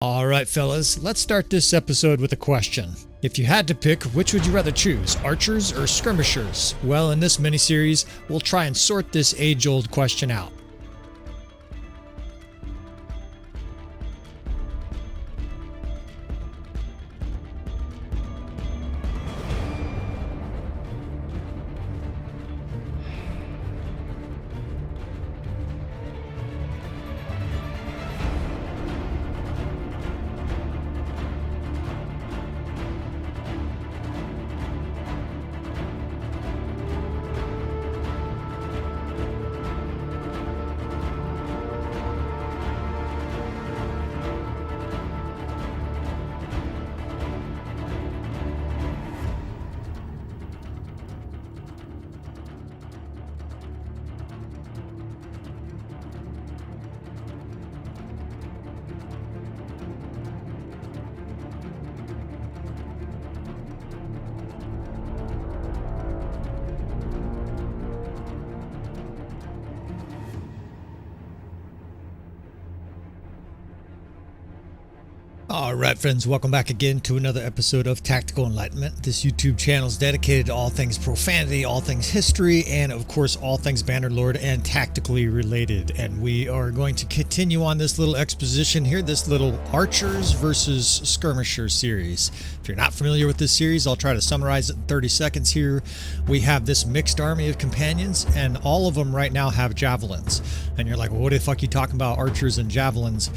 Alright fellas, let's start this episode with a question. If you had to pick, which would you rather choose, archers or skirmishers? Well, in this mini-series, we'll try and sort this age-old question out. Alright friends, welcome back again to another episode of Tactical Enlightenment. This YouTube channel is dedicated to all things profanity, all things history, and of course all things Bannerlord and tactically related. And we are going to continue on this little exposition here, this little archers versus skirmishers series. If you're not familiar with this series, I'll try to summarize it in 30 seconds here. We have this mixed army of companions, and all of them right now have javelins. And you're like, well, what the fuck are you talking about, archers and javelins?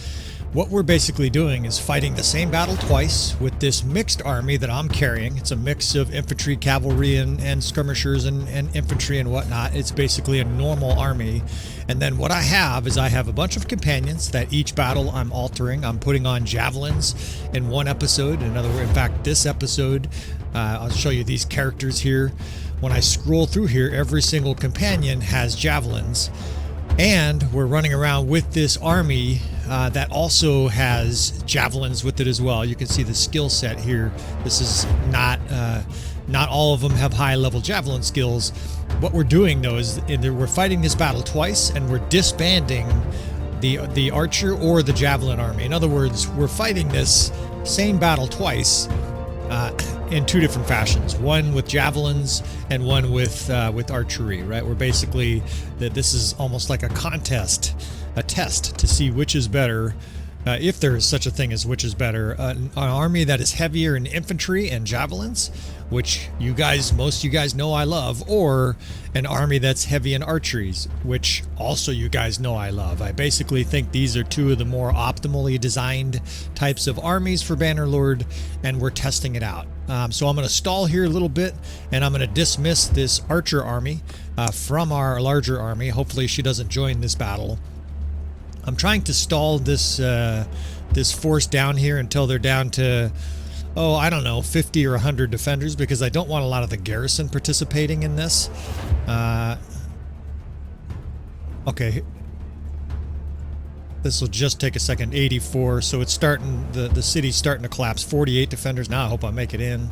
What we're basically doing is fighting the same battle twice with this mixed army that I'm carrying. It's a mix of infantry, cavalry, and skirmishers and infantry and whatnot. It's basically a normal army. And then what I have is I have a bunch of companions that each battle I'm altering. I'm putting on javelins in one episode. In fact, this episode, I'll show you these characters here. When I scroll through here, every single companion has javelins. And we're running around with this army that also has javelins with it as well. You can see the skill set here. This is not all of them have high level javelin skills. What we're doing though is we're fighting this battle twice, and we're disbanding the archer or the javelin army. In other words, we're fighting this same battle twice in two different fashions, one with javelins and one with archery, right? We're basically, this is almost like a contest, a test to see which is better, if there is such a thing as which is better, an army that is heavier in infantry and javelins, which most of you guys know I love, or an army that's heavy in archeries, which also you guys know I love. I basically think these are two of the more optimally designed types of armies for Bannerlord, and we're testing it out. So I'm going to stall here a little bit, and I'm going to dismiss this archer army from our larger army. Hopefully she doesn't join this battle. I'm trying to stall this this force down here until they're down to, oh, I don't know, 50 or 100 defenders, because I don't want a lot of the garrison participating in this. Okay. This will just take a second. 84, so it's starting, the city's starting to collapse. 48 defenders. Now I hope I make it in.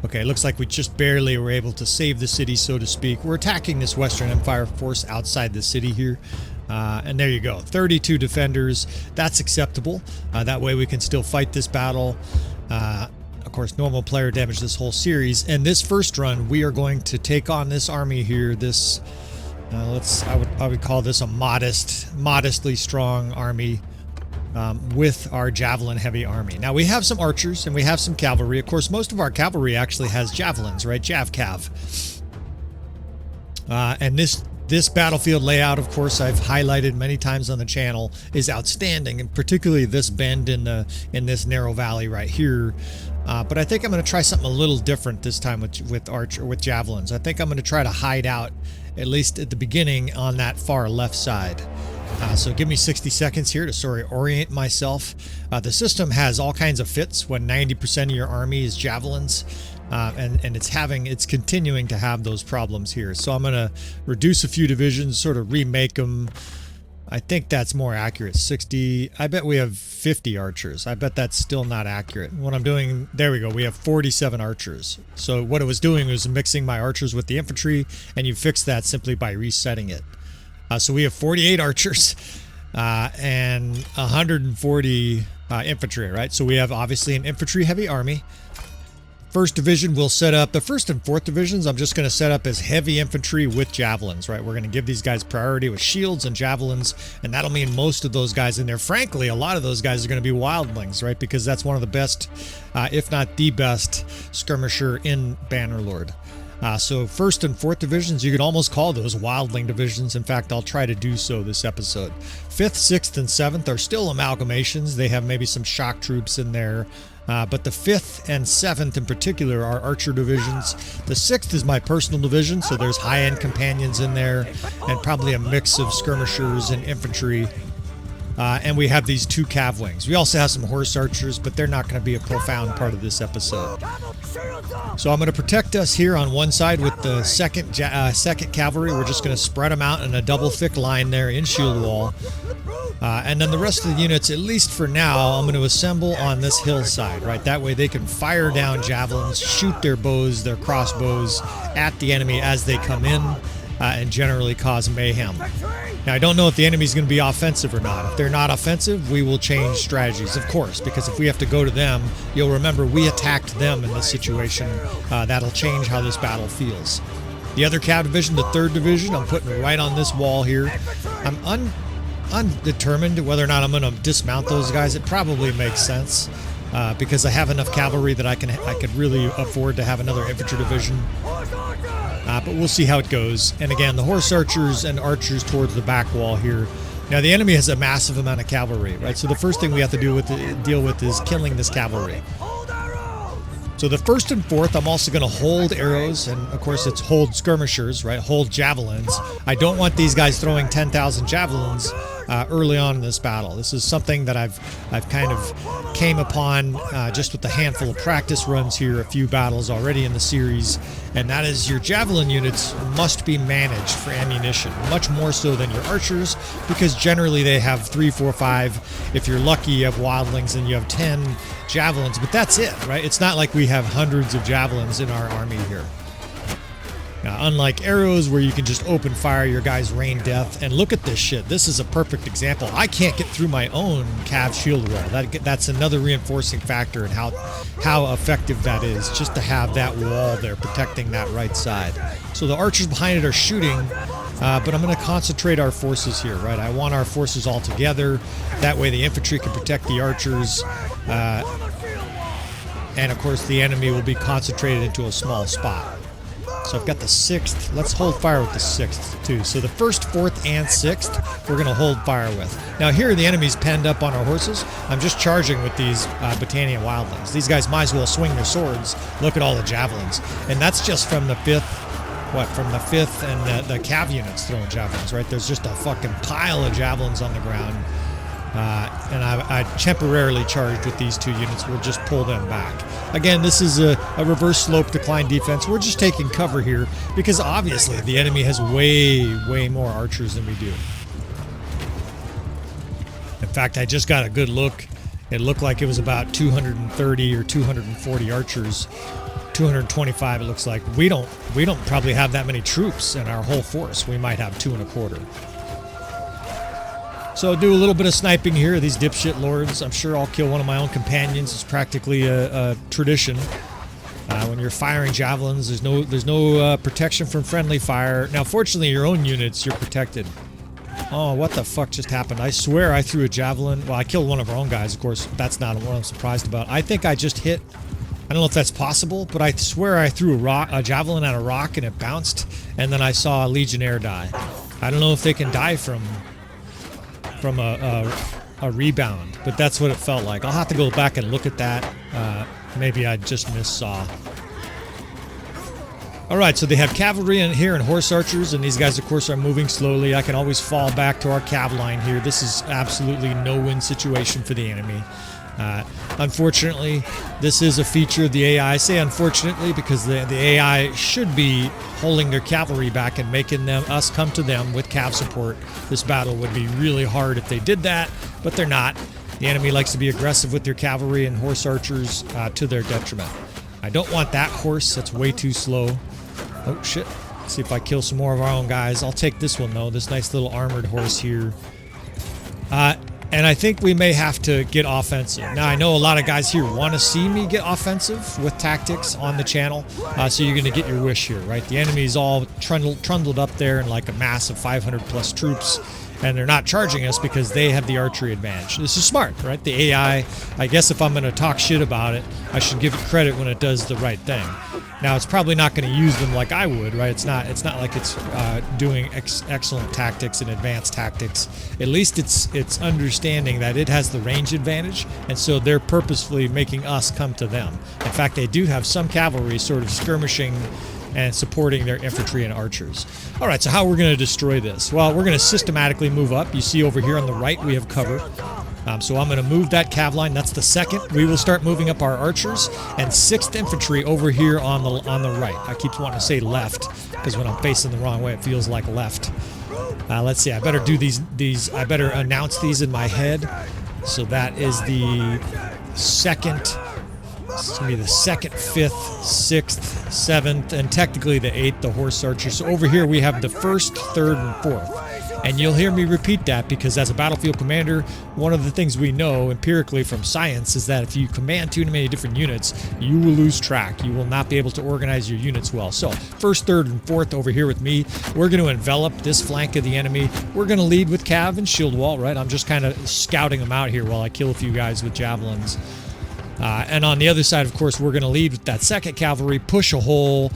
Okay, it looks like we just barely were able to save the city, so to speak. We're attacking this Western Empire force outside the city here. And there you go, 32 defenders. That's acceptable. That way we can still fight this battle. Of course, normal player damage this whole series. And this first run, we are going to take on this army here. This, I would call this a modestly strong army with our javelin heavy army. Now we have some archers and we have some cavalry. Of course, most of our cavalry actually has javelins, right? Jav-cav. And this battlefield layout, of course, I've highlighted many times on the channel, is outstanding, and particularly this bend in this narrow valley right here. But I think I'm going to try something a little different this time with javelins. I think I'm going to try to hide out, at least at the beginning, on that far left side. So give me 60 seconds here to sort of orient myself. The system has all kinds of fits when 90% of your army is javelins. And it's continuing to have those problems here. So I'm going to reduce a few divisions, sort of remake them. I think that's more accurate. 60, I bet we have 50 archers. I bet that's still not accurate. What I'm doing, there we go, we have 47 archers. So what it was doing was mixing my archers with the infantry, and you fix that simply by resetting it. So we have 48 archers. and 140 infantry, right? So we have obviously an infantry heavy army. First division will set up, the first and fourth divisions I'm just going to set up as heavy infantry with javelins, right? We're going to give these guys priority with shields and javelins, and that'll mean most of those guys in there. Frankly, a lot of those guys are going to be wildlings, right? Because that's one of the best, if not the best, skirmisher in Bannerlord. So first and fourth divisions, you could almost call those wildling divisions. In fact, I'll try to do so this episode. Fifth, sixth, and seventh are still amalgamations. They have maybe some shock troops in there. But the 5th and 7th in particular are archer divisions. The 6th is my personal division, so there's high-end companions in there, and probably a mix of skirmishers and infantry. And we have these 2 cav wings. We also have some horse archers, but they're not going to be a profound part of this episode. So I'm going to protect us here on one side with the second cavalry. We're just going to spread them out in a double thick line there in shield wall. And then the rest of the units, at least for now, I'm going to assemble on this hillside, right? That way they can fire down javelins, shoot their bows, their crossbows at the enemy as they come in, and generally cause mayhem. Now, I don't know if the enemy's going to be offensive or not. If they're not offensive, we will change strategies, of course, because if we have to go to them, you'll remember we attacked them in this situation. That'll change how this battle feels. The other cav division, the 3rd division, I'm putting right on this wall here. I'm undetermined whether or not I'm going to dismount those guys. It probably makes sense because I have enough cavalry that I could really afford to have another infantry division. But we'll see how it goes. And again, the horse archers and archers towards the back wall here. Now the enemy has a massive amount of cavalry, right? So the first thing we have to deal with is killing this cavalry. So the 1st and 4th, I'm also going to hold arrows, and of course it's hold skirmishers, right? Hold javelins. I don't want these guys throwing 10,000 javelins early on in this battle. This is something that I've kind of came upon just with a handful of practice runs here, a few battles already in the series, and that is your javelin units must be managed for ammunition, much more so than your archers, because generally they have 3, 4, 5. If you're lucky, you have wildlings and you have 10 javelins, but that's it, right? It's not like we have hundreds of javelins in our army here. Now, unlike arrows where you can just open fire, your guys rain death. And look at this shit. This is a perfect example. I can't get through my own cav shield wall. That's another reinforcing factor in how effective that is, just to have that wall there protecting that right side. So the archers behind it are shooting, but I'm going to concentrate our forces here, right? I want our forces all together. That way the infantry can protect the archers. And of course the enemy will be concentrated into a small spot. So I've got the 6th. Let's hold fire with the 6th too. So the 1st, 4th, and 6th we're going to hold fire with. Now here the enemy's penned up on our horses. I'm just charging with these Battanian wildlings. These guys might as well swing their swords. Look at all the javelins. And that's just from the 5th. From the 5th and the cav units throwing javelins, right? There's just a fucking pile of javelins on the ground. And I temporarily charged with these 2 units. We'll just pull them back. Again, this is a reverse slope decline defense. We're just taking cover here because obviously the enemy has way more archers than we do. In fact, I just got a good look. It looked like it was about 230 or 240 archers. 225 it looks like. We don't probably have that many troops in our whole force. We might have 225. So do a little bit of sniping here, these dipshit lords. I'm sure I'll kill one of my own companions. It's practically a tradition. When you're firing javelins, there's no protection from friendly fire. Now, fortunately, your own units, you're protected. Oh, what the fuck just happened? I swear I threw a javelin. Well, I killed one of our own guys, of course. That's not what I'm surprised about. I think I just hit... I don't know if that's possible, but I swear I threw a javelin at a rock and it bounced, and then I saw a legionnaire die. I don't know if they can die from a rebound, but that's what it felt like. I'll have to go back and look at that. Maybe I just missaw. Alright, so they have cavalry in here and horse archers, and these guys, of course, are moving slowly. I can always fall back to our cav line here. This is absolutely no-win situation for the enemy. Unfortunately, this is a feature of the AI. I say unfortunately because the AI should be holding their cavalry back and making us come to them with cav support. This battle would be really hard if they did that, but they're not. The enemy likes to be aggressive with their cavalry and horse archers to their detriment. I don't want that horse. That's way too slow. Oh, shit. Let's see if I kill some more of our own guys. I'll take this one, though. This nice little armored horse here. And I think we may have to get offensive. Now, I know a lot of guys here want to see me get offensive with tactics on the channel, so you're going to get your wish here, right? The enemy's all trundled up there in like a mass of 500 plus troops, and they're not charging us because they have the archery advantage. This is smart, right? The AI, I guess if I'm going to talk shit about it, I should give it credit when it does the right thing. Now, it's probably not going to use them like I would, right? It's not like it's doing excellent tactics and advanced tactics. At least it's understanding that it has the range advantage, and so they're purposefully making us come to them. In fact, they do have some cavalry sort of skirmishing and supporting their infantry and archers. All right, so how we're going to destroy this? Well, we're going to systematically move up. You see over here on the right, we have cover. So I'm going to move that cav line. That's the second. We will start moving up our archers and 6th infantry over here on the right. I keep wanting to say left because when I'm facing the wrong way, it feels like left. Let's see. I better do these. I better announce these in my head. So that is the second. It's going to be the 2nd, 5th, 6th, 7th, and technically the 8th, the horse archers. So over here we have the 1st, 3rd, and 4th. And you'll hear me repeat that because as a battlefield commander, one of the things we know empirically from science is that if you command too many different units, you will lose track. You will not be able to organize your units well. So 1st, 3rd, and 4th over here with me, we're going to envelop this flank of the enemy. We're going to lead with cav and shield wall, right? I'm just kind of scouting them out here while I kill a few guys with javelins. And on the other side, of course, we're going to lead with that 2nd cavalry, push a hole,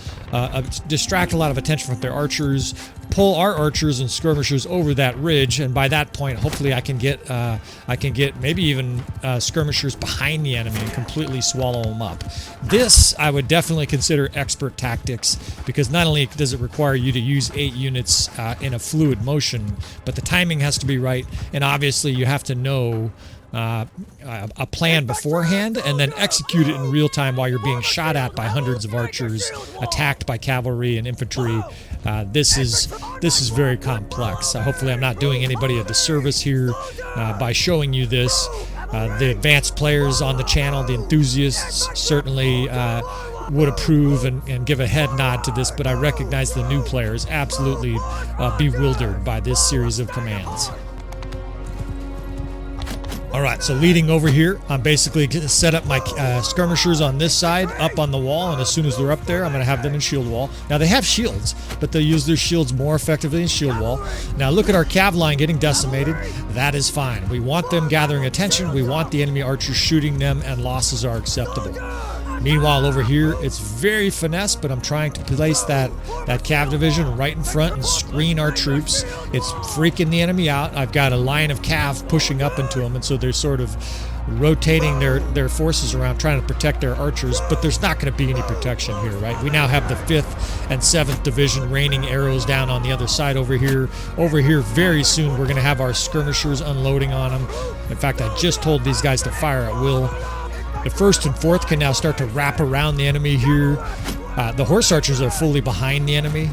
distract a lot of attention from their archers, pull our archers and skirmishers over that ridge, and by that point, hopefully, I can get maybe even skirmishers behind the enemy and completely swallow them up. This I would definitely consider expert tactics because not only does it require you to use 8 units in a fluid motion, but the timing has to be right, and obviously, you have to know a plan beforehand and then execute it in real time while you're being shot at by hundreds of archers, attacked by cavalry and infantry. This is very complex. Hopefully I'm not doing anybody a disservice here by showing you this. The advanced players on the channel, the enthusiasts, certainly would approve and give a head nod to this, but I recognize the new players absolutely bewildered by this series of commands. All right, so leading over here, I'm basically going to set up my skirmishers on this side, up on the wall, and as soon as they're up there, I'm going to have them in shield wall. Now, they have shields, but they use their shields more effectively in shield wall. Now, look at our cav line getting decimated. That is fine. We want them gathering attention. We want the enemy archers shooting them, and losses are acceptable. Meanwhile, over here, it's very finesse, but I'm trying to place that cav division right in front and screen our troops. It's freaking the enemy out. I've got a line of cav pushing up into them, and so they're sort of rotating their forces around trying to protect their archers, but there's not going to be any protection here, right? We now have the 5th and 7th Division raining arrows down on the other side over here. Over here, very soon, we're going to have our skirmishers unloading on them. In fact, I just told these guys to fire at will. The 1st and 4th can now start to wrap around the enemy here. The horse archers are fully behind the enemy.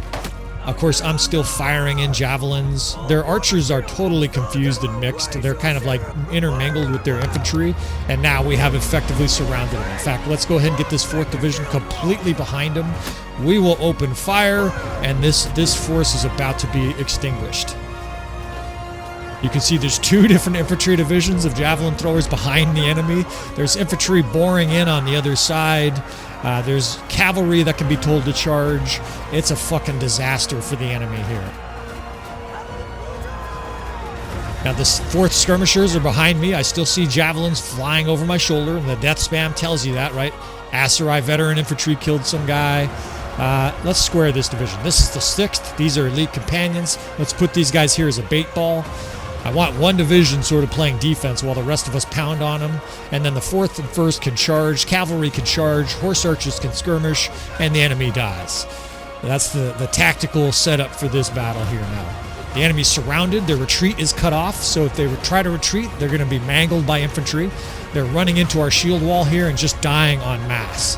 Of course, I'm still firing in javelins. Their archers are totally confused and mixed. They're kind of like intermingled with their infantry, and now we have effectively surrounded them. In fact, let's go ahead and get this 4th Division completely behind them. We will open fire, and this force is about to be extinguished. You can see there's 2 different infantry divisions of javelin throwers behind the enemy. There's infantry boring in on the other side. There's cavalry that can be told to charge. It's a fucking disaster for the enemy here. Now the 4th skirmishers are behind me. I still see javelins flying over my shoulder, and the death spam tells you that, right? Aserai veteran infantry killed some guy. Let's square this division. This is the 6th. These are elite companions. Let's put these guys here as a bait ball. I want one division sort of playing defense while the rest of us pound on them. And then the 4th and 1st can charge, cavalry can charge, horse archers can skirmish, and the enemy dies. That's the tactical setup for this battle here now. The enemy's surrounded, their retreat is cut off, so if they try to retreat, they're going to be mangled by infantry. They're running into our shield wall here and just dying en masse.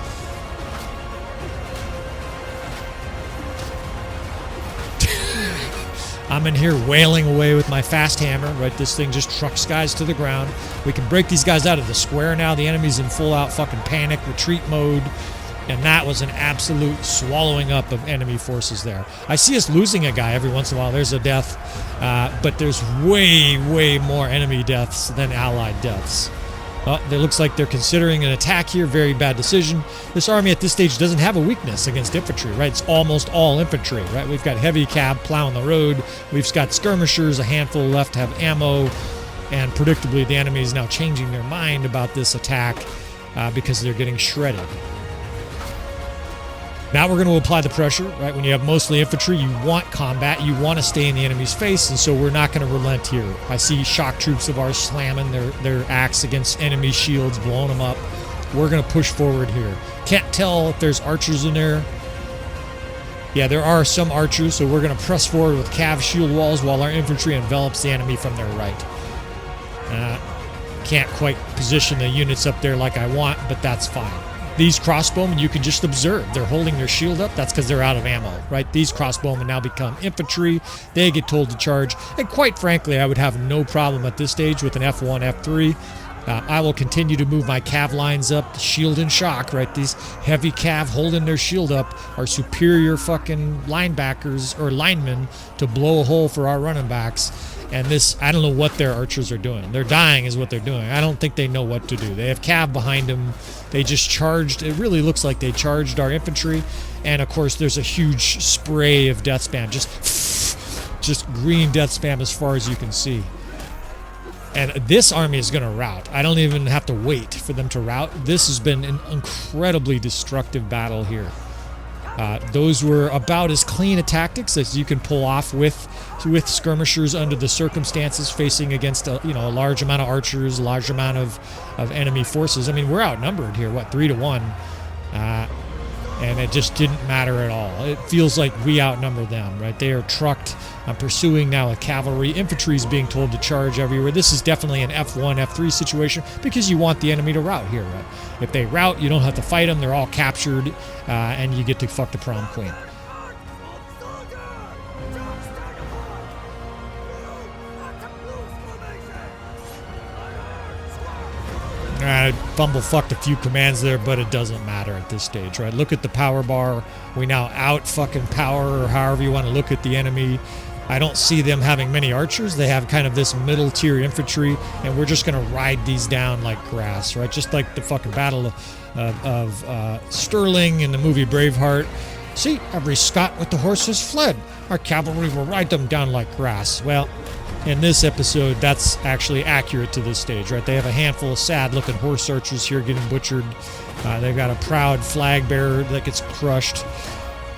I'm in here wailing away with my fast hammer, right? This thing just trucks guys to the ground. We can break these guys out of the square now. The enemy's in full-out fucking panic retreat mode. And that was an absolute swallowing up of enemy forces there. I see us losing a guy every once in a while. There's a death, but there's way more enemy deaths than allied deaths. Well, it looks like they're considering an attack here. Very bad decision. This army at this stage doesn't have a weakness against infantry, right? It's almost all infantry, right? We've got heavy cav plowing the road. We've got skirmishers, a handful left to have ammo. And predictably, the enemy is now changing their mind about this attack because they're getting shredded. Now we're going to apply the pressure, right? When you have mostly infantry, you want combat. You want to stay in the enemy's face, and so we're not going to relent here. I see shock troops of ours slamming their axe against enemy shields, blowing them up. We're going to push forward here. Can't tell if there's archers in there. Yeah, there are some archers, so we're going to press forward with cav shield walls while our infantry envelops the enemy from their right. Can't quite position the units up there like I want, but that's fine. These crossbowmen, you can just observe. They're holding their shield up. That's because they're out of ammo, right? These crossbowmen now become infantry. They get told to charge. And quite frankly, I would have no problem at this stage with an F1, F3. I will continue to move my cav lines up, shield and shock, right? These heavy cav holding their shield up are superior fucking linebackers or linemen to blow a hole for our running backs. And this, I don't know what their archers are doing. They're dying is what they're doing. I don't think they know what to do. They have cav behind them. They just charged. It really looks like they charged our infantry. And of course, there's a huge spray of death spam. Just green death spam as far as you can see. And this army is going to rout. I don't even have to wait for them to rout. This has been an incredibly destructive battle here. Those were about as clean a tactics as you can pull off with skirmishers under the circumstances, facing against a large amount of archers, a large amount of enemy forces. I mean, we're outnumbered here, 3-1, and it just didn't matter at all. It feels like we outnumber them, right? They are trucked. I'm pursuing now a cavalry. Infantry is being told to charge everywhere. This is definitely an F1, F3 situation because you want the enemy to rout here, right? If they rout, you don't have to fight them. They're all captured, and you get to fuck the prom queen. I fumble-fucked a few commands there, but it doesn't matter at this stage, right? Look at the power bar. We now out-fucking power, or however you want to look at the enemy. I don't see them having many archers. They have kind of this middle-tier infantry, and we're just going to ride these down like grass, right? Just like the fucking Battle of Stirling in the movie Braveheart. See, every Scot with the horses fled. Our cavalry will ride them down like grass. Well, in this episode, that's actually accurate to this stage, right? They have a handful of sad-looking horse archers here getting butchered. They've got a proud flag bearer that gets crushed.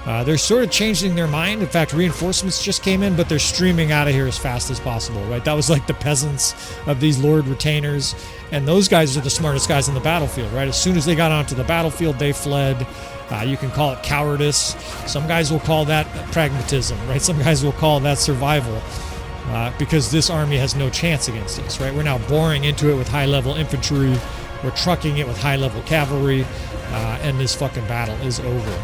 They're sort of changing their mind. In fact, reinforcements just came in, but they're streaming out of here as fast as possible, right? That was like the peasants of these lord retainers. And those guys are the smartest guys in the battlefield, right? As soon as they got onto the battlefield, they fled. You can call it cowardice. Some guys will call that pragmatism, right? Some guys will call that survival. Because this army has no chance against us, right? We're now boring into it with high-level infantry. We're trucking it with high-level cavalry. And this fucking battle is over.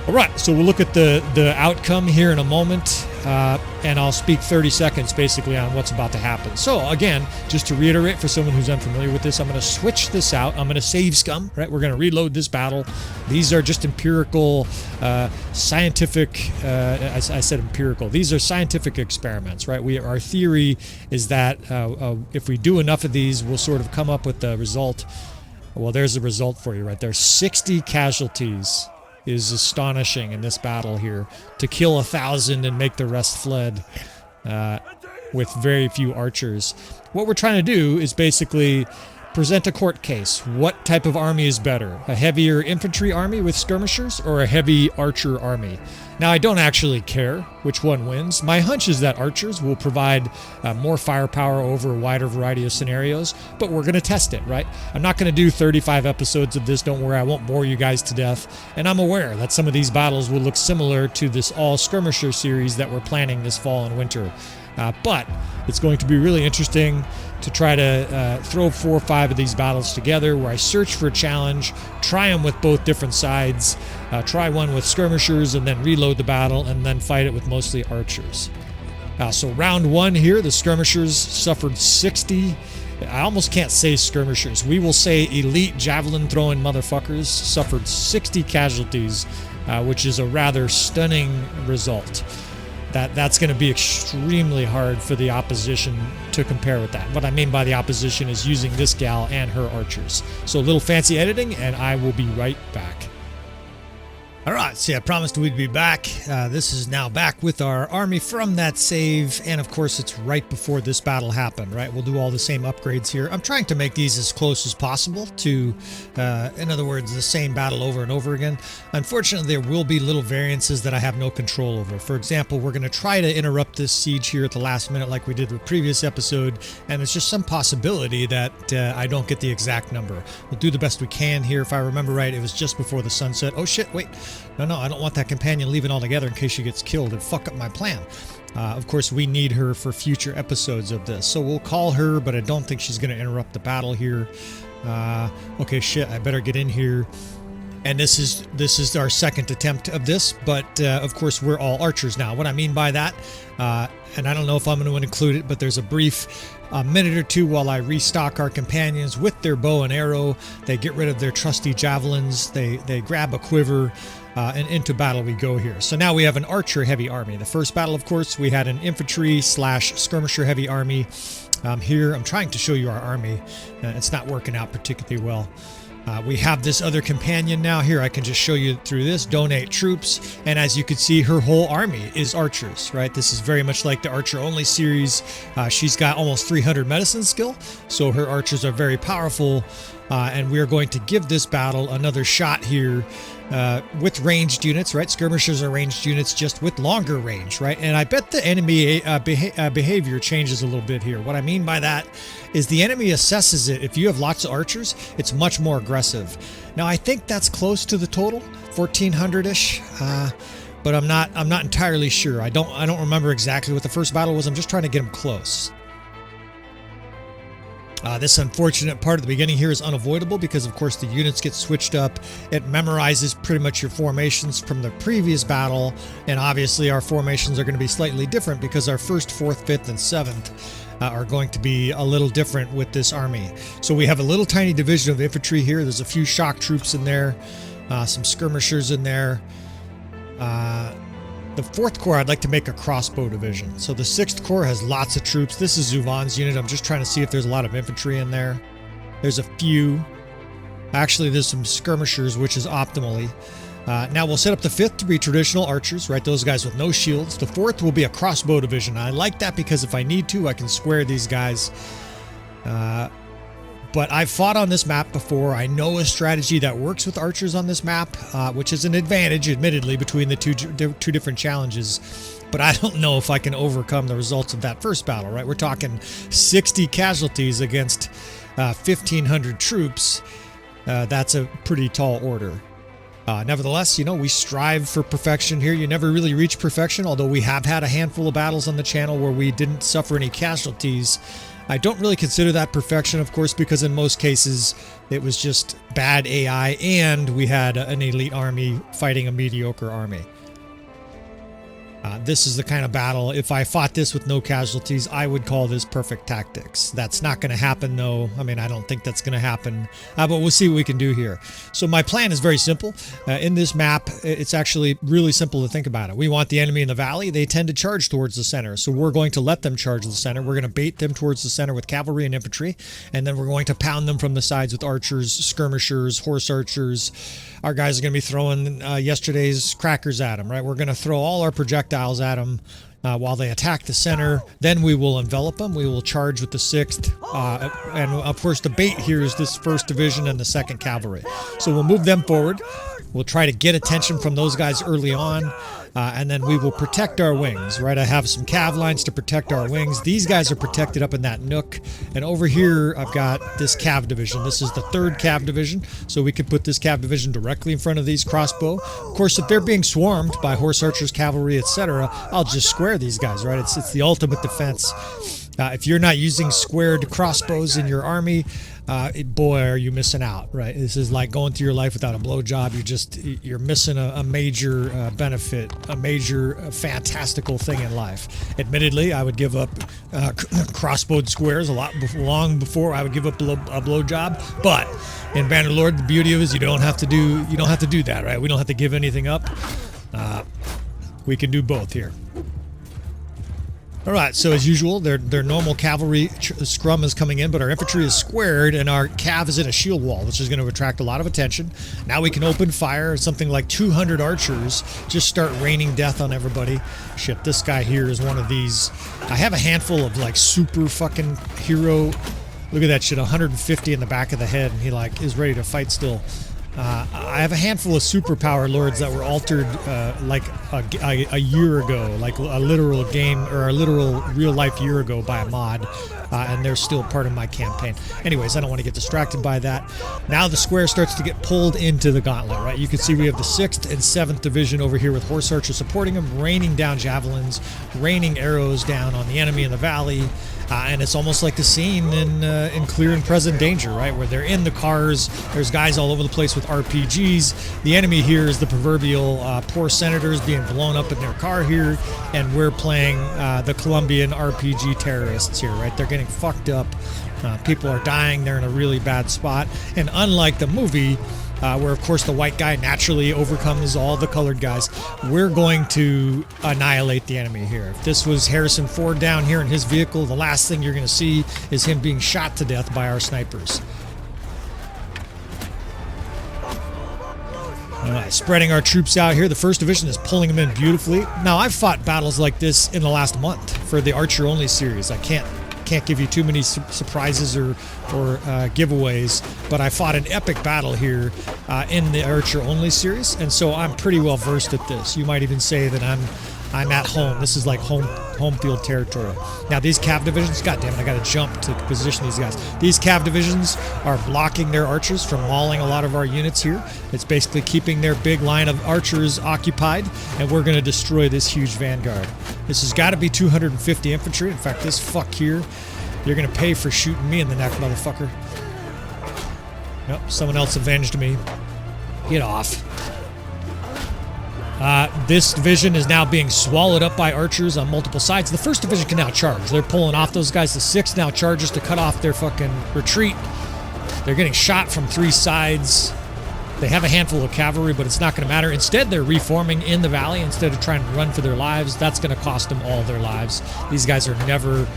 All right, so we'll look at the outcome here in a moment, and I'll speak 30 seconds basically on what's about to happen. So again, just to reiterate for someone who's unfamiliar with this, I'm going to switch this out. I'm going to save scum, right? We're going to reload this battle. These are just empirical, scientific, I said empirical. These are scientific experiments, right? Our theory is that if we do enough of these, we'll sort of come up with the result. Well, there's the result for you right there. 60 casualties is astonishing in this battle here. To kill 1,000 and make the rest fled with very few archers. What we're trying to do is basically present a court case. What type of army is better? A heavier infantry army with skirmishers or a heavy archer army? Now, I don't actually care which one wins. My hunch is that archers will provide more firepower over a wider variety of scenarios, but we're going to test it, right? I'm not going to do 35 episodes of this. Don't worry, I won't bore you guys to death. And I'm aware that some of these battles will look similar to this all-skirmisher series that we're planning this fall and winter. But it's going to be really interesting to try to throw 4 or 5 of these battles together where I search for a challenge, try them with both different sides, try one with skirmishers and then reload the battle and then fight it with mostly archers. So round 1 here, the skirmishers suffered 60 I almost can't say skirmishers. We will say elite javelin throwing motherfuckers suffered 60 casualties, which is a rather stunning result. That's going to be extremely hard for the opposition to compare with that. What I mean by the opposition is using this gal and her archers. So a little fancy editing, and I will be right back. All right, see, I promised we'd be back. This is now back with our army from that save, and of course it's right before this battle happened, right? We'll do all the same upgrades here. I'm trying to make these as close as possible to, in other words, the same battle over and over again. Unfortunately, there will be little variances that I have no control over. For example, we're going to try to interrupt this siege here at the last minute like we did with the previous episode, and there's just some possibility that I don't get the exact number. We'll do the best we can here. If I remember right, it was just before the sunset. Oh shit, wait. No, I don't want that companion leaving altogether in case she gets killed and fuck up my plan. Of course, we need her for future episodes of this. So we'll call her, but I don't think she's going to interrupt the battle here. Okay, shit, I better get in here. And this is our second attempt of this, but of course we're all archers now. What I mean by that, and I don't know if I'm going to include it, but there's a brief minute or two while I restock our companions with their bow and arrow. They get rid of their trusty javelins. They grab a quiver. And into battle we go here. So now we have an archer heavy army. The first battle, of course, we had an infantry / skirmisher heavy army. Here, I'm trying to show you our army. It's not working out particularly well. We have this other companion now. Here, I can just show you through this. Donate troops. And as you can see, her whole army is archers, right? This is very much like the Archer Only series. She's got almost 300 medicine skill, so her archers are very powerful. And we're going to give this battle another shot here with ranged units, right? Skirmishers are ranged units just with longer range, right? And I bet the enemy behavior changes a little bit here. What I mean by that is the enemy assesses it. If you have lots of archers, it's much more aggressive. Now, I think that's close to the total, 1,400-ish, but I'm not entirely sure. I don't remember exactly what the first battle was. I'm just trying to get them close. This unfortunate part at the beginning here is unavoidable because, of course, the units get switched up. It memorizes pretty much your formations from the previous battle, and obviously our formations are going to be slightly different because our 1st, 4th, 5th, and 7th are going to be a little different with this army. So we have a little tiny division of infantry here. There's a few shock troops in there, some skirmishers in there. The 4th Corps, I'd like to make a crossbow division. So the 6th Corps has lots of troops. This is Zuvan's unit. I'm just trying to see if there's a lot of infantry in there. There's a few. Actually, there's some skirmishers, which is optimally. Now we'll set up the 5th to be traditional archers, right? Those guys with no shields. The 4th will be a crossbow division. I like that because if I need to, I can square these guys. But I've fought on this map before. I know a strategy that works with archers on this map, which is an advantage, admittedly, between the two different challenges. But I don't know if I can overcome the results of that first battle, right? We're talking 60 casualties against 1,500 troops. That's a pretty tall order. Nevertheless, you know, we strive for perfection here. You never really reach perfection, although we have had a handful of battles on the channel where we didn't suffer any casualties. I don't really consider that perfection, of course, because in most cases it was just bad AI and we had an elite army fighting a mediocre army. This is the kind of battle, if I fought this with no casualties, I would call this perfect tactics. That's not going to happen, though. I mean, I don't think that's going to happen, but we'll see what we can do here. So my plan is very simple. In this map, it's actually really simple to think about it. We want the enemy in the valley. They tend to charge towards the center, so we're going to let them charge the center. We're going to bait them towards the center with cavalry and infantry, and then we're going to pound them from the sides with archers, skirmishers, horse archers. Our guys are going to be throwing yesterday's crackers at them, right? We're going to throw all our projectiles at them while they attack the center. Then we will envelop them. We will charge with the 6th. And of course, the bait here is this 1st Division and the 2nd Cavalry. So we'll move them forward. We'll try to get attention from those guys early on. And then we will protect our wings, right? I have some cav lines to protect our wings. These guys are protected up in that nook. And over here, I've got this cav division. This is the 3rd cav division. So we could put this cav division directly in front of these crossbow. Of course, if they're being swarmed by horse archers, cavalry, etc., I'll just square these guys, right? It's the ultimate defense. If you're not using squared crossbows in your army, boy, are you missing out, right? This is like going through your life without a blowjob. You're missing a major benefit, a major fantastical thing in life. Admittedly, I would give up crossbowed squares long before I would give up a blowjob. But in Bannerlord, the beauty of it is you don't have to do that, right? We don't have to give anything up. We can do both here. All right, so as usual, their normal cavalry scrum is coming in, but our infantry is squared, and our cav is in a shield wall, which is going to attract a lot of attention. Now we can open fire. Something like 200 archers just start raining death on everybody. Shit, this guy here is one of these. I have a handful of like super fucking hero. Look at that shit, 150 in the back of the head, and he like is ready to fight still. I have a handful of superpower lords that were altered like a year ago, like a literal game or a literal real life year ago by a mod, and they're still part of my campaign. Anyways, I don't want to get distracted by that. Now the square starts to get pulled into the gauntlet, right? You can see we have the 6th and 7th Division over here with horse archers supporting them, raining down javelins, raining arrows down on the enemy in the valley. And it's almost like the scene in Clear and Present Danger, right? Where they're in the cars, there's guys all over the place with RPGs. The enemy here is the proverbial poor senators being blown up in their car here, and we're playing the Colombian RPG terrorists here, right? They're getting fucked up. People are dying. They're in a really bad spot. And unlike the movie, where of course the white guy naturally overcomes all the colored guys, we're going to annihilate the enemy here. If this was Harrison Ford down here in his vehicle, the last thing you're going to see is him being shot to death by our snipers. All right, spreading our troops out here. The 1st Division is pulling them in beautifully. Now, I've fought battles like this in the last month for the Archer Only series. I can't give you too many surprises or giveaways, but I fought an epic battle here in the Archer Only series, and so I'm pretty well versed at this. You might even say that I'm at home. This is like home field territory. Now these cav divisions, goddammit, I gotta jump to position these guys. These cav divisions are blocking their archers from mauling a lot of our units here. It's basically keeping their big line of archers occupied, and we're gonna destroy this huge vanguard. This has got to be 250 infantry. In fact, this fuck here, you're gonna pay for shooting me in the neck, motherfucker. Nope, someone else avenged me. Get off. This division is now being swallowed up by archers on multiple sides. The 1st Division can now charge. They're pulling off those guys. The 6th now charges to cut off their fucking retreat. They're getting shot from 3 sides. They have a handful of cavalry, but it's not going to matter. Instead, they're reforming in the valley instead of trying to run for their lives. That's going to cost them all their lives. These guys are never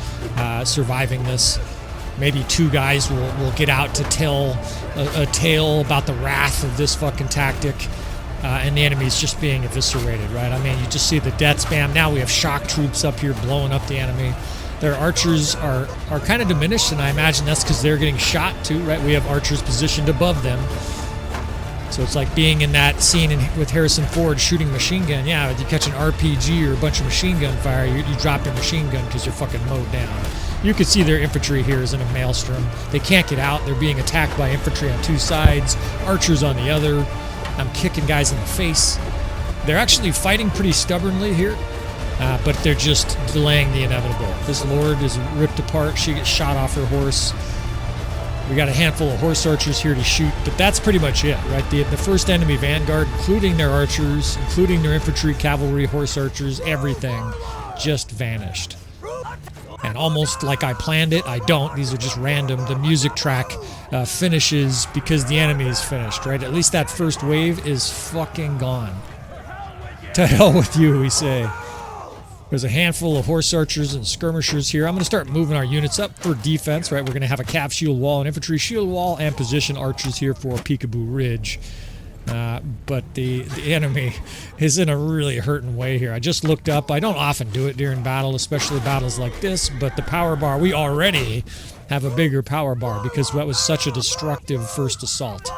surviving this. Maybe 2 guys will get out to tell a tale about the wrath of this fucking tactic. And the enemy's just being eviscerated, right? I mean, you just see the death spam. Now we have shock troops up here blowing up the enemy. Their archers are kind of diminished, and I imagine that's because they're getting shot too, right? We have archers positioned above them. So it's like being in that scene with Harrison Ford shooting machine gun. Yeah, if you catch an RPG or a bunch of machine gun fire, you drop your machine gun because you're fucking mowed down. You can see their infantry here is in a maelstrom. They can't get out. They're being attacked by infantry on 2 sides, archers on the other. I'm kicking guys in the face. They're actually fighting pretty stubbornly here, but they're just delaying the inevitable. This lord is ripped apart. She gets shot off her horse. We got a handful of horse archers here to shoot, but that's pretty much it, right? The 1st enemy vanguard, including their archers, including their infantry, cavalry, horse archers, everything just vanished. And almost like I planned it, I don't. These are just random. The music track finishes because the enemy is finished, right? At least that 1st wave is fucking gone. To hell with you, we say. There's a handful of horse archers and skirmishers here. I'm going to start moving our units up for defense, right? We're going to have a cav shield wall, an infantry shield wall, and position archers here for Peekaboo Ridge. But the enemy is in a really hurting way here. I just looked up. I don't often do it during battle, especially battles like this, but the power bar, we already have a bigger power bar because that was such a destructive 1st assault.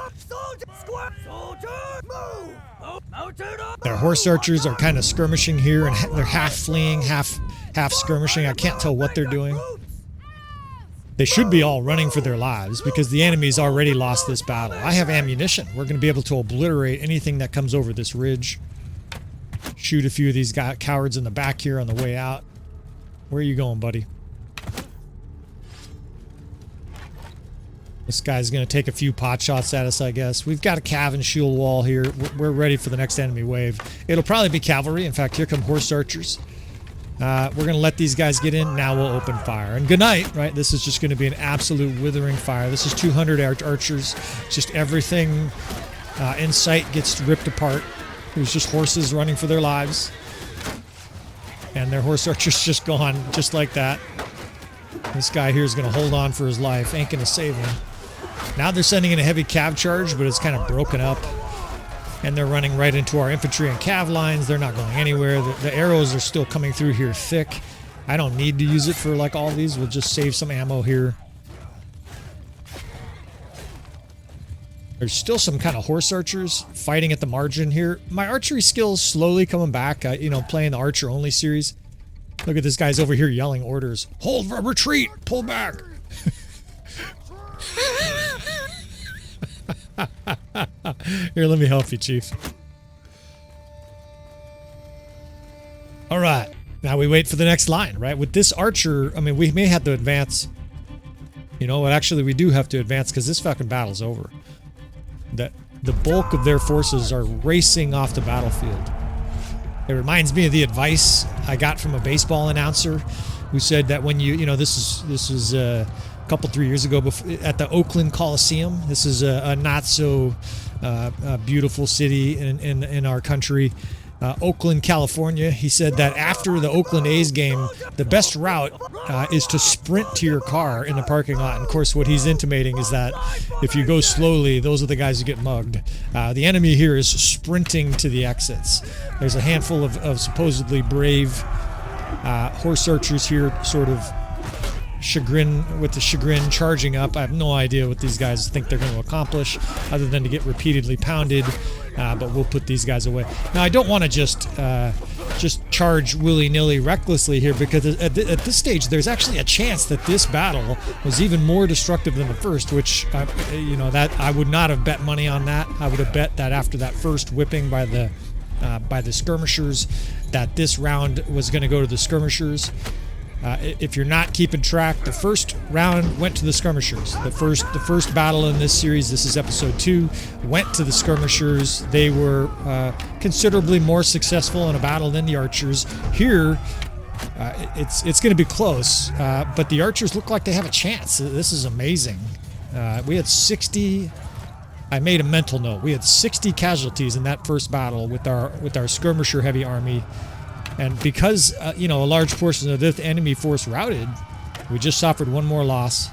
Their horse archers are kind of skirmishing here, and they're half fleeing, half skirmishing. I can't tell what they're doing. They should be all running for their lives because the enemy's already lost this battle. I have ammunition. We're going to be able to obliterate anything that comes over this ridge. Shoot a few of these cowards in the back here on the way out. Where are you going, buddy? This guy's going to take a few pot shots at us, I guess. We've got a cav and shield wall here. We're ready for the next enemy wave. It'll probably be cavalry. In fact, here come horse archers. We're going to let these guys get in. Now we'll open fire. And good night, right? This is just going to be an absolute withering fire. This is 200 archers. Just everything in sight gets ripped apart. There's just horses running for their lives. And their horse archer's just gone, just like that. This guy here is going to hold on for his life. Ain't going to save him. Now they're sending in a heavy cav charge, but it's kind of broken up. And they're running right into our infantry and cav lines. They're not going anywhere. The arrows are still coming through here thick. I don't need to use it for like all these. We'll just save some ammo here. There's still some kind of horse archers fighting at the margin here. My archery skills slowly coming back. You know, playing the archer only series. Look at this guy's over here yelling orders. Hold, retreat, pull back. Here, let me help you, Chief. All right, now we wait for the next line, right? With this archer, I mean, we may have to advance. You know what? Actually, we do have to advance because this fucking battle's over. That the bulk of their forces are racing off the battlefield. It reminds me of the advice I got from a baseball announcer who said that when you know, this was a couple 3 years ago at the Oakland Coliseum. This is a not so beautiful city in our country, Oakland, California. He said that after the Oakland A's game, the best route is to sprint to your car in the parking lot. And of course, what he's intimating is that if you go slowly, those are the guys who get mugged. The enemy here is sprinting to the exits. There's a handful of supposedly brave horse archers here, sort of chagrin charging up. I have no idea what these guys think they're going to accomplish other than to get repeatedly pounded, but we'll put these guys away. Now I don't want to just charge willy-nilly recklessly here, because at this stage there's actually a chance that this battle was even more destructive than the first, which you know, that I would not have bet money on that. I would have bet that after that first whipping by the skirmishers, that this round was going to go to the skirmishers. If you're not keeping track, the first round went to the skirmishers. The first battle in this series, this is episode 2, went to the skirmishers. They were considerably more successful in a battle than the archers. Here, it's going to be close, but the archers look like they have a chance. This is amazing. We had 60. I made a mental note. We had 60 casualties in that first battle with our skirmisher heavy army. And because, you know, a large portion of the enemy force routed, we just suffered one more loss.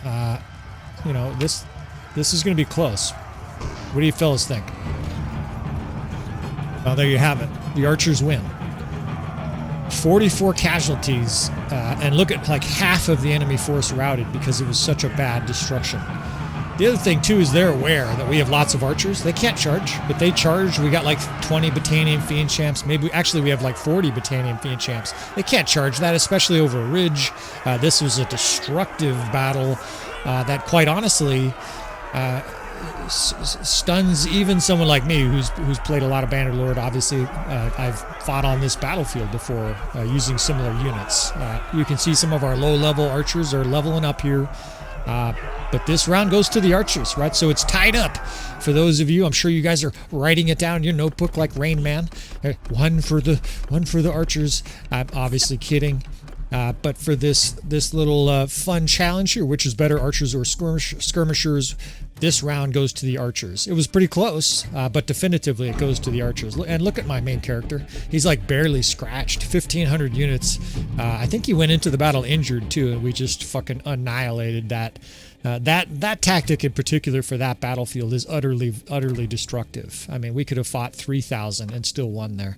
You know, this is going to be close. What do you fellas think? Well, there you have it. The archers win. 44 casualties, and look at like half of the enemy force routed because it was such a bad destruction. The other thing, too, is they're aware that we have lots of archers. They can't charge, but they charge. We got like 20 Battanian Fiend Champs. Maybe, actually, we have like 40 Battanian Fiend Champs. They can't charge that, especially over a ridge. This was a destructive battle that, quite honestly, stuns even someone like me who's played a lot of Bannerlord. Obviously, I've fought on this battlefield before using similar units. You can see some of our low-level archers are leveling up here. But this round goes to the archers, right? So it's tied up. For those of you, I'm sure you guys are writing it down in your notebook like Rain Man. One for the archers. I'm obviously kidding. But for this little fun challenge here, which is better, archers or skirmishers, this round goes to the archers. It was pretty close, but definitively it goes to the archers. And look at my main character. He's like barely scratched. 1,500 units. I think he went into the battle injured too, and we just fucking annihilated that. That tactic in particular for that battlefield is utterly destructive. I mean, we could have fought 3,000 and still won there.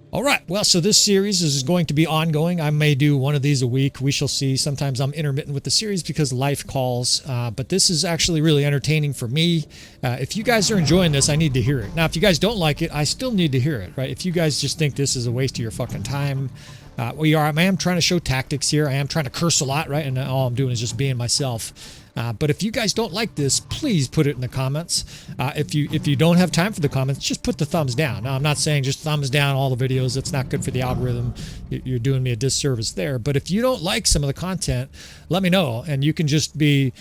All right, well, so this series is going to be ongoing. I may do one of these a week. We shall see. Sometimes I'm intermittent with the series because life calls, but this is actually really entertaining for me. If you guys are enjoying this, I need to hear it. Now, if you guys don't like it, I still need to hear it, right? If you guys just think this is a waste of your fucking time, I am trying to show tactics here. I am trying to curse a lot, right? And all I'm doing is just being myself. But if you guys don't like this, please put it in the comments. If you don't have time for the comments, just put the thumbs down. Now, I'm not saying just thumbs down all the videos. That's not good for the algorithm. You're doing me a disservice there. But if you don't like some of the content, let me know, and you can just be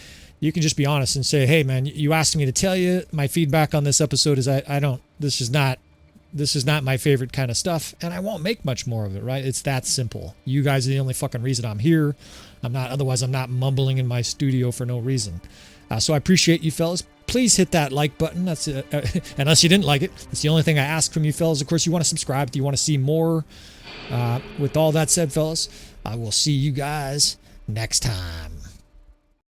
honest and say, hey man, you asked me to tell you my feedback on this episode is I don't, this is not my favorite kind of stuff, and I won't make much more of it, right? It's that simple. You guys are the only fucking reason I'm here. Otherwise I'm not mumbling in my studio for no reason. So I appreciate you fellas. Please hit that like button. That's unless you didn't like it. It's the only thing I ask from you fellas. Of course, you want to subscribe if you want to see more. With all that said, fellas, I will see you guys next time.